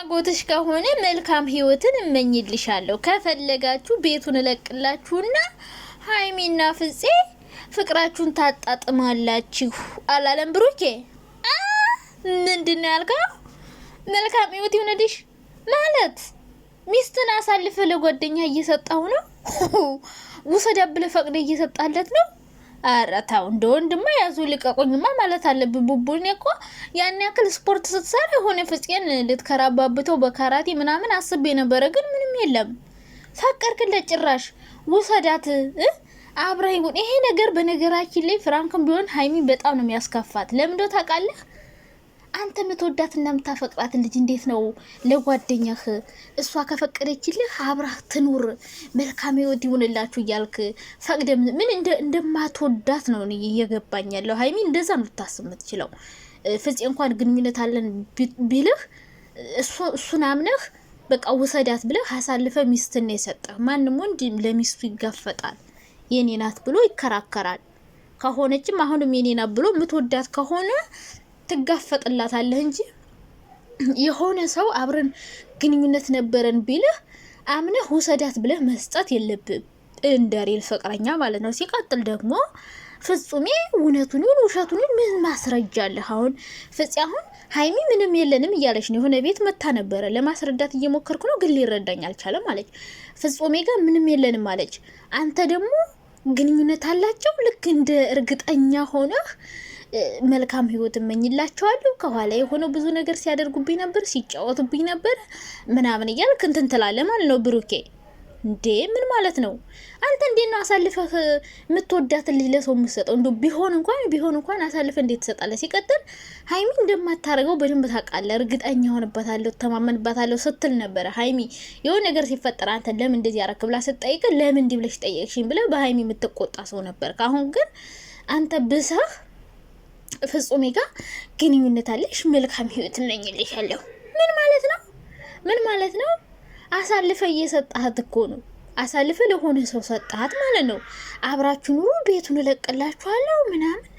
ፍላጎትሽ ከሆነ መልካም ህይወትን እመኝልሻለሁ። ከፈለጋችሁ ቤቱን እለቅላችሁና ሃይሚና ፍፄ ፍቅራችሁን ታጣጥማላችሁ አላለም ብሩኬ? ምንድነው ያልከው? መልካም ህይወት ይሁንልሽ ማለት ሚስትን አሳልፈ ለጓደኛ እየሰጣው ነው? ውሰዳ ብለ ፈቅደ እየሰጣለት ነው? አራታው እንደ ወንድማ ያዙ ልቀቁኝማ ማለት አለብኝ። ቡቡኔ እኮ ያን ያክል ስፖርት ስትሰራ ሆነ ፍፄን ልትከራባብተው በካራቴ ምናምን አስቤ ነበረ፣ ግን ምንም የለም። ፈቀርክለት ጭራሽ ውሰዳት አብረህ ይሁን። ይሄ ነገር በነገራችን ላይ ፍራንክም ቢሆን ሃይሚ በጣም ነው የሚያስከፋት። ለምን እንደው ታውቃለህ? አንተ ምትወዳትና ምታፈቅራት ልጅ እንዴት ነው ለጓደኛህ እሷ ከፈቀደችልህ አብራህ ትኑር መልካም ህይወት ይሁንላችሁ እያልክ ፈቅደ ምን እንደማትወዳት ነው እየገባኝ ያለው። ሃይሚ እንደዛ ነው ልታስብ የምትችለው። ፍፄ እንኳን ግንኙነት አለን ቢልህ እሱን አምነህ በቃ ውሰዳት ብለህ አሳልፈ ሚስትን ነው የሰጠህ። ማንም ወንድ ለሚስቱ ይጋፈጣል። የኔ ናት ብሎ ይከራከራል። ከሆነችም አሁንም የኔ ናት ብሎ ምትወዳት ከሆነ ትጋፈጥላታለህ እንጂ የሆነ ሰው አብረን ግንኙነት ነበረን ቢልህ አምነህ ውሰዳት ብለህ መስጠት የለብም፣ እንደ ሪል ፍቅረኛ ማለት ነው። ሲቀጥል ደግሞ ፍጹሜ እውነቱን ይሁን ውሸቱን ምን ማስረጃ አለህ? አሁን ፍፄ አሁን ሃይሚ ምንም የለንም እያለች ነው። የሆነ ቤት መታ ነበረ ለማስረዳት እየሞከርኩ ነው፣ ግን ሊረዳኝ አልቻለም አለች። ፍጹሜ ጋር ምንም የለንም አለች። አንተ ደግሞ ግንኙነት አላቸው ልክ እንደ እርግጠኛ ሆነህ መልካም ህይወት እመኝላቸዋለሁ ከኋላ የሆነው ብዙ ነገር ሲያደርጉብኝ ነበር፣ ሲጫወቱብኝ ነበር ምናምን እያልክ እንትን ትላለህ ማለት ነው። ብሩኬ እንዴ ምን ማለት ነው? አንተ እንዴት ነው አሳልፈህ የምትወዳትን ልጅ ለሰው የምትሰጠው? እንዶ ቢሆን እንኳን አሳልፈህ እንዴት ትሰጣለህ? ሲቀጥል ሃይሚ እንደማታረገው በደንብ ታውቃለህ። እርግጠኛ ሆንበታለሁ፣ ተማመንበታለሁ ስትል ነበረ። ሃይሚ የሆነ ነገር ሲፈጠር አንተ ለምን እንደዚህ ያረክ ብላ ስትጠይቅ ለምን እንዲህ ብለሽ ጠየቅሽኝ ብለህ በሃይሚ የምትቆጣ ሰው ነበር። አሁን ግን አንተ ብሰህ ፍጹሜ ጋር ግንኙነት አለሽ መልካም ህይወት እመኝልሻለሁ ምን ማለት ነው? ምን ማለት ነው? አሳልፈ እየሰጣት እኮ ነው። አሳልፈ ለሆነ ሰው ሰጣት ማለት ነው። አብራችሁ ኑሩ ቤቱን እለቅላችኋለሁ ምናምን።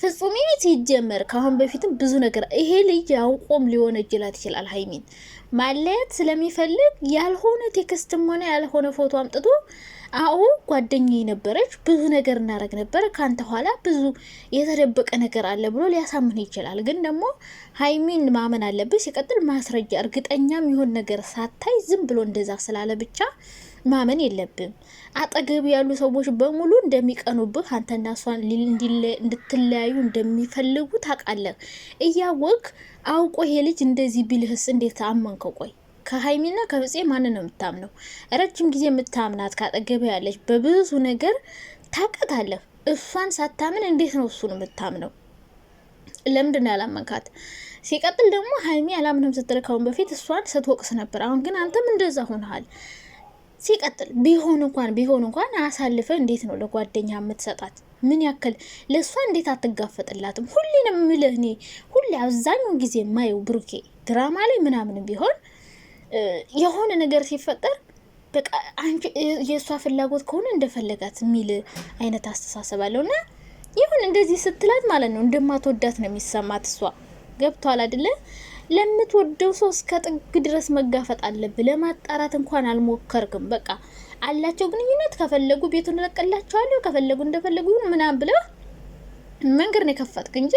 ፍጹሜ ሲጀመር ካሁን በፊትም ብዙ ነገር ይሄ ልጅ ያውቆም ሊሆን እጅላት ይችላል። ሃይሚን ማለት ስለሚፈልግ ያልሆነ ቴክስትም ሆነ ያልሆነ ፎቶ አምጥቶ አዎ ጓደኛዬ ነበረች ብዙ ነገር እናረግ ነበር ካንተ ኋላ ብዙ የተደበቀ ነገር አለ ብሎ ሊያሳምን ይችላል። ግን ደግሞ ሃይሚን ማመን አለብህ። ሲቀጥል ማስረጃ እርግጠኛም ይሆን ነገር ሳታይ ዝም ብሎ እንደዛ ስላለ ብቻ ማመን የለብም። አጠገብ ያሉ ሰዎች በሙሉ እንደሚቀኑብህ አንተና እሷን እንድትለያዩ እንደሚፈልጉ ታውቃለህ። እያወቅ አውቆ ይሄ ልጅ እንደዚህ ቢልህስ እንዴት አመንከው? ቆይ ከሃይሚና ከፍፄ ማንን ነው የምታምነው? ረጅም ጊዜ የምታምናት ካጠገብ ያለች በብዙ ነገር ታውቃታለህ። እሷን ሳታምን እንዴት ነው እሱን የምታምነው? ለምንድን ነው ያላመንካት? ሲቀጥል ደግሞ ሃይሚ አላምንም ስትል ካሁን በፊት እሷን ስትወቅስ ነበር። አሁን ግን አንተም እንደዛ ሆነሃል። ሲቀጥል ቢሆን እንኳን አሳልፈ እንዴት ነው ለጓደኛ የምትሰጣት? ምን ያክል ለእሷ እንዴት አትጋፈጥላትም? ሁሌንም ምልህ እኔ ሁሌ አብዛኛውን ጊዜ የማየው ብሩኬ ድራማ ላይ ምናምን ቢሆን የሆነ ነገር ሲፈጠር በቃ አንቺ የእሷ ፍላጎት ከሆነ እንደፈለጋት የሚል አይነት አስተሳሰብ አለውና ይሁን እንደዚህ ስትላት ማለት ነው እንደማትወዳት ነው የሚሰማት። እሷ ገብቷል አይደለ? ለምትወደው ሰው እስከ ጥግ ድረስ መጋፈጥ አለብህ። ለማጣራት እንኳን አልሞከርክም። በቃ አላቸው ግንኙነት፣ ከፈለጉ ቤቱን ለቀላቸዋለሁ፣ ከፈለጉ እንደፈለጉ ምናምን ብለህ መንገድ ነው የከፈትክ እንጂ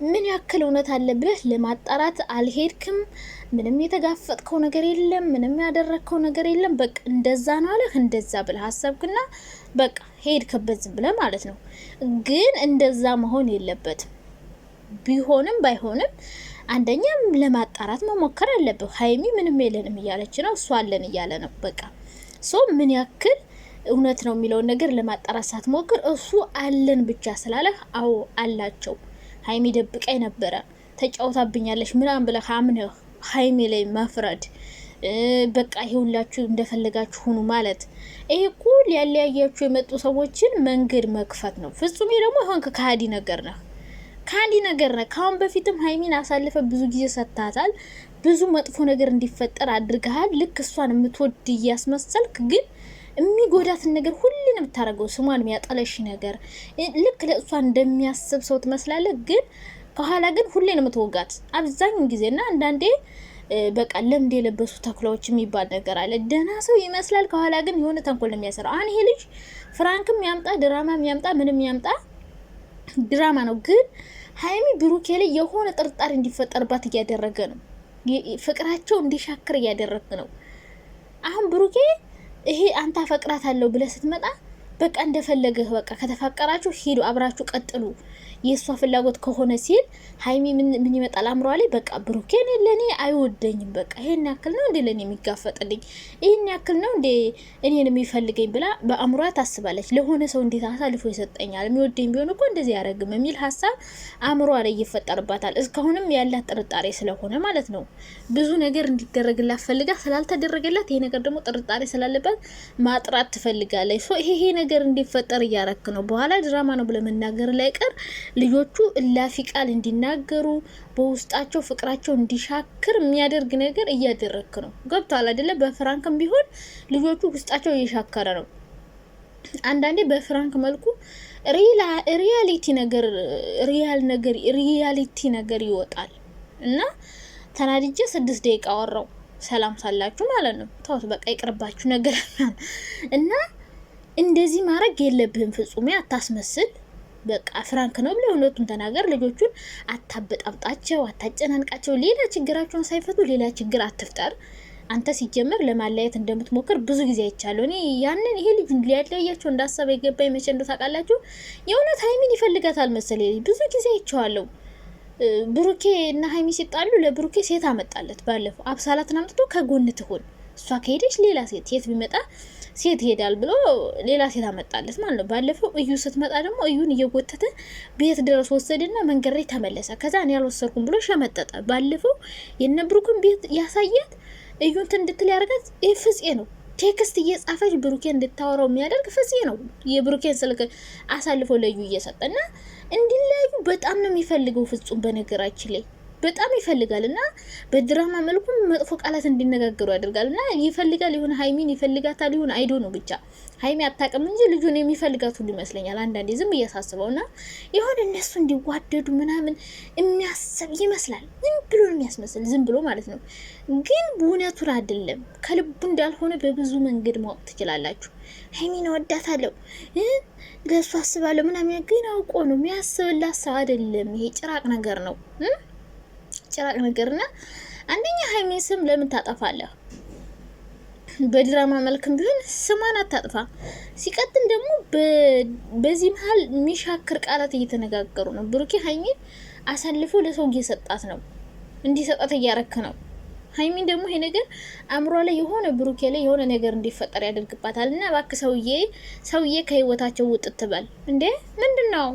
ምን ያክል እውነት አለብህ ለማጣራት አልሄድክም። ምንም የተጋፈጥከው ነገር የለም፣ ምንም ያደረግከው ነገር የለም። በቃ እንደዛ ነው አለህ፣ እንደዛ ብለህ አሰብክና በቃ ሄድክበት ዝም ብለህ ማለት ነው። ግን እንደዛ መሆን የለበትም። ቢሆንም ባይሆንም አንደኛም ለማጣራት መሞከር አለብህ። ሃይሚ ምንም የለንም እያለች ነው፣ እሱ አለን እያለ ነው። በቃ ሶ ምን ያክል እውነት ነው የሚለውን ነገር ለማጣራት ሳትሞክር እሱ አለን ብቻ ስላለህ አዎ አላቸው ሃይሚ ደብቀኝ ነበረ ተጫውታብኛለች ምናምን ብለህ አምነህ ሃይሚ ላይ መፍረድ በቃ ይሁንላችሁ እንደፈለጋችሁ ሁኑ ማለት ይሄ እኮ ሊያለያያችሁ የመጡ ሰዎችን መንገድ መክፈት ነው። ፍጹሜ ደግሞ አሁን ከሃዲ ነገር ነው። ካንዲ ነገር ነው። ካሁን በፊትም ሃይሚን አሳልፈ ብዙ ጊዜ ሰጣታል። ብዙ መጥፎ ነገር እንዲፈጠር አድርገሃል። ልክ እሷን የምትወድ እያስመሰልክ ግን የሚጎዳትን ነገር ሁሉንም የምታረገው ስሟን የሚያጠለሽ ነገር ልክ ለእሷን እንደሚያስብ ሰው ትመስላለህ። ግን ከኋላ ግን ሁሌ ነው የምትወጋት አብዛኛውን ጊዜና አንዳንዴ በቃ ለምድ የለበሱ ተኩላዎች የሚባል ነገር አለ። ደህና ሰው ይመስላል፣ ከኋላ ግን የሆነ ተንኮል ነው የሚያሰራው። አሁን ይሄ ልጅ ፍራንክም ያምጣ ድራማም ያምጣ ምንም ያምጣ ድራማ ነው። ግን ሀይሚ ብሩኬ ላይ የሆነ ጥርጣሬ እንዲፈጠርባት እያደረገ ነው። ፍቅራቸው እንዲሻክር እያደረገ ነው። አሁን ብሩኬ ይሄ አንተ አፈቅራታለሁ ብለህ ስትመጣ በቃ እንደፈለገህ በቃ ከተፋቀራችሁ ሂዱ አብራችሁ ቀጥሉ የሷ ፍላጎት ከሆነ ሲል ሀይሚ ምን ይመጣል አምሯ ላይ በቃ ብሩኬን ለኔ አይወደኝም በቃ ይሄን ያክል ነው እንዴ ለኔ የሚጋፈጥልኝ ይሄን ያክል ነው እንዴ እኔን የሚፈልገኝ ብላ በአምሯ ታስባለች። ለሆነ ሰው እንዴት አሳልፎ ይሰጠኛል የሚወደኝ ቢሆን እኮ እንደዚህ ያረግም የሚል ሀሳብ አምሯ ላይ ይፈጠርባታል። እስካሁንም ያላት ጥርጣሬ ስለሆነ ማለት ነው ብዙ ነገር እንዲደረግላት ፈልጋ ስላልተደረገላት ይሄ ነገር ደግሞ ጥርጣሬ ስላለባት ማጥራት ትፈልጋለች። ይሄ ነገር እንዲፈጠር እያረክ ነው። በኋላ ድራማ ነው ብለ መናገር ላይ ቀር ልጆቹ እላፊ ቃል እንዲናገሩ በውስጣቸው ፍቅራቸው እንዲሻክር የሚያደርግ ነገር እያደረክ ነው። ገብቷል አይደለ? በፍራንክም ቢሆን ልጆቹ ውስጣቸው እየሻከረ ነው። አንዳንዴ በፍራንክ መልኩ ሪያሊቲ ነገር ይወጣል እና ተናድጄ 6 ደቂቃ አወራው ሰላም ሳላችሁ ማለት ነው። ተውት በቃ ይቅርባችሁ ነገር እና እንደዚህ ማድረግ የለብህም ፍጹሜ፣ አታስመስል። በቃ ፍራንክ ነው ብለ እውነቱን ተናገር። ልጆቹን አታበጣብጣቸው፣ አታጨናንቃቸው። ሌላ ችግራቸውን ሳይፈቱ ሌላ ችግር አትፍጠር። አንተ ሲጀመር ለማለያየት እንደምትሞክር ብዙ ጊዜ አይቻለሁ። እኔ ያንን ይሄ ልጅ ሊያለያያቸው እንዳሰበ የገባኝ መቼ እንደታውቃላችሁ? የእውነት ሀይሚን ይፈልጋታል መሰለኝ። ብዙ ጊዜ አይቼዋለሁ። ብሩኬ እና ሀይሚ ሲጣሉ ለብሩኬ ሴት አመጣለት። ባለፈው አብሳላትን አምጥቶ ከጎን ትሆን እሷ ከሄደች ሌላ ሴት ቢመጣ ሴት ይሄዳል ብሎ ሌላ ሴት አመጣለት ማለት ነው። ባለፈው እዩ ስትመጣ ደግሞ እዩን እየጎተተ ቤት ድረስ ወሰደና መንገድ ላይ ተመለሰ። ከዛ እኔ ያልወሰድኩም ብሎ ሸመጠጠ። ባለፈው የነብሩክን ቤት ያሳያት እዩን እንድትል ያደርጋት ይህ ፍፄ ነው። ቴክስት እየጻፈች ብሩኬን እንድታወራው የሚያደርግ ፍፄ ነው። የብሩኬን ስልክ አሳልፎ ለዩ እየሰጠና እንዲለያዩ በጣም ነው የሚፈልገው ፍጹም በነገራችን ላይ በጣም ይፈልጋል እና በድራማ መልኩም መጥፎ ቃላት እንዲነጋገሩ ያደርጋል እና ይፈልጋል። የሆነ ሀይሚን ይፈልጋታል ይሁን አይዶ ነው ብቻ ሀይሚ አታውቅም እንጂ ልጁን የሚፈልጋት ሁሉ ይመስለኛል አንዳንዴ ዝም እያሳስበው እና የሆነ እነሱ እንዲዋደዱ ምናምን የሚያስብ ይመስላል። ዝም ብሎ ነው የሚያስመስል ዝም ብሎ ማለት ነው። ግን እውነቱን አይደለም ከልቡ እንዳልሆነ በብዙ መንገድ ማወቅ ትችላላችሁ። ሀይሚን እወዳታለሁ ለእሱ አስባለሁ ምናምን ግን አውቆ ነው የሚያስብላት ሰው አይደለም። ይሄ ጭራቅ ነገር ነው ጭራቅ ነገርና አንደኛ ሀይሚን ስም ለምን ታጠፋለህ? በድራማ መልክም ቢሆን ስሟን አታጥፋ። ሲቀጥል ደግሞ በዚህ መሀል የሚሻክር ቃላት እየተነጋገሩ ነው። ብሩኬ ሀይሚን አሳልፎ ለሰው እየሰጣት ነው፣ እንዲሰጣት እያረክ ነው። ሀይሚን ደግሞ ይሄ ነገር አእምሯ ላይ የሆነ ብሩኬ ላይ የሆነ ነገር እንዲፈጠር ያደርግባታል። እና እባክህ ሰውዬ ከህይወታቸው ውጥት በል እንዴ! ምንድነው?